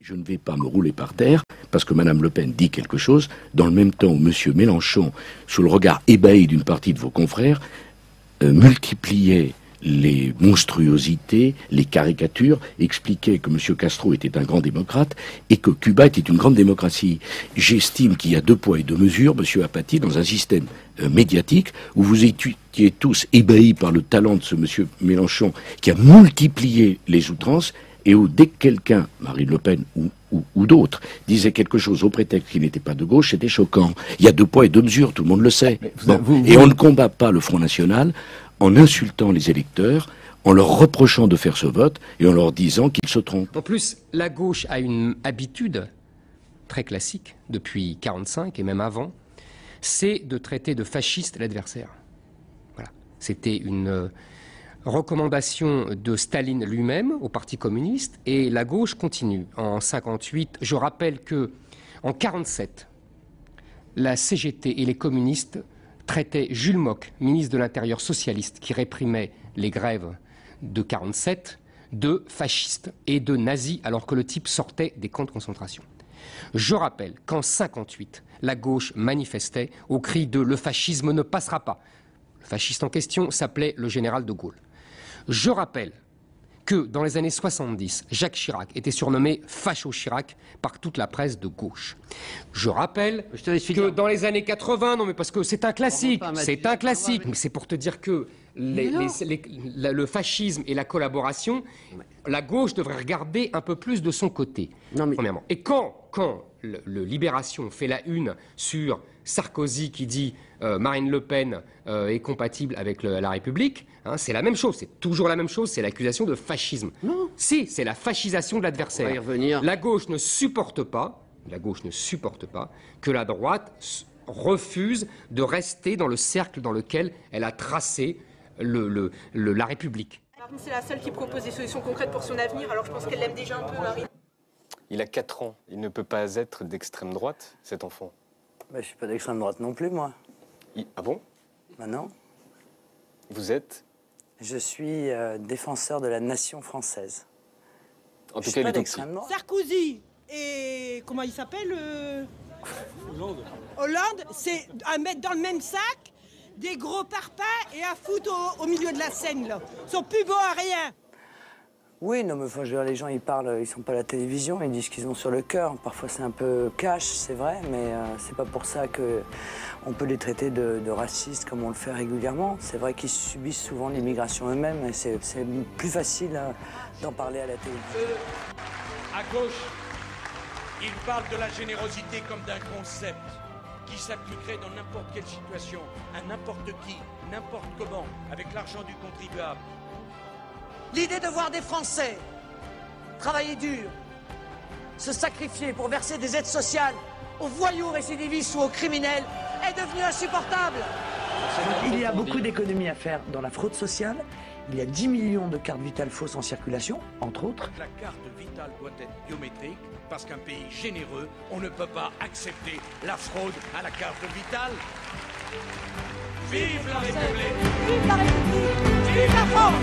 Je ne vais pas me rouler par terre parce que Mme Le Pen dit quelque chose, dans le même temps où M. Mélenchon, sous le regard ébahi d'une partie de vos confrères, multipliait les monstruosités, les caricatures, expliquait que M. Castro était un grand démocrate et que Cuba était une grande démocratie. J'estime qu'il y a deux poids et deux mesures, M. Apathy, dans un système médiatique où vous étiez tous ébahis par le talent de ce M. Mélenchon qui a multiplié les outrances et où dès que quelqu'un, Marine Le Pen ou d'autres, disait quelque chose au prétexte qu'il n'était pas de gauche, c'était choquant. Il y a deux poids et deux mesures, tout le monde le sait. Et on ne combat pas le Front National en insultant les électeurs, en leur reprochant de faire ce vote et en leur disant qu'ils se trompent. En plus, la gauche a une habitude très classique, depuis 1945 et même avant, c'est de traiter de fasciste l'adversaire. Voilà. C'était une recommandation de Staline lui-même au Parti communiste, et la gauche continue. En 1958, je rappelle que en 1947, la CGT et les communistes traitaient Jules Mock, ministre de l'Intérieur socialiste, qui réprimait les grèves de 1947, de fasciste et de nazi, alors que le type sortait des camps de concentration. Je rappelle qu'en 1958, la gauche manifestait au cri de « le fascisme ne passera pas ». Le fasciste en question s'appelait le général de Gaulle. Je rappelle que dans les années 70, Jacques Chirac était surnommé Facho Chirac par toute la presse de gauche. Je rappelle que dans les années 80, non mais parce que c'est un classique, mais c'est pour te dire que le fascisme et la collaboration, la gauche devrait regarder un peu plus de son côté, premièrement. Et quand le Libération fait la une sur Sarkozy qui dit Marine Le Pen est compatible avec la République, hein, c'est la même chose, c'est toujours la même chose, c'est l'accusation de fascisme. Non. Si, c'est la fascisation de l'adversaire. On va y revenir. La gauche ne supporte pas que la droite refuse de rester dans le cercle dans lequel elle a tracé la République. Marine, c'est la seule qui propose des solutions concrètes pour son avenir, alors je pense qu'elle l'aime déjà un peu, Marine. Il a 4 ans, il ne peut pas être d'extrême droite, cet enfant. Bah, je suis pas d'extrême droite non plus, moi. Ah bon? Bah non. Vous êtes? Je suis défenseur de la nation française. En tout cas, il est d'extrême droite. Sarkozy et comment il s'appelle Hollande, c'est à mettre dans le même sac des gros parpaings et à foutre au milieu de la scène, là. Ils sont plus beaux à rien. Oui, non, mais enfin, je veux dire, les gens, ils parlent, ils sont pas à la télévision, ils disent ce qu'ils ont sur le cœur. Parfois, c'est un peu cash, c'est vrai, mais c'est pas pour ça qu'on peut les traiter de racistes comme on le fait régulièrement. C'est vrai qu'ils subissent souvent l'immigration eux-mêmes, et c'est plus facile d'en parler à la télévision. À gauche, ils parlent de la générosité comme d'un concept qui s'appliquerait dans n'importe quelle situation, à n'importe qui, n'importe comment, avec l'argent du contribuable. L'idée de voir des Français travailler dur, se sacrifier pour verser des aides sociales aux voyous récidivistes ou aux criminels est devenue insupportable. Il y a beaucoup d'économies à faire dans la fraude sociale. Il y a 10 millions de cartes vitales fausses en circulation, entre autres. La carte vitale doit être biométrique parce qu'un pays généreux, on ne peut pas accepter la fraude à la carte vitale. Vive la République! Vive la République! Vive la France!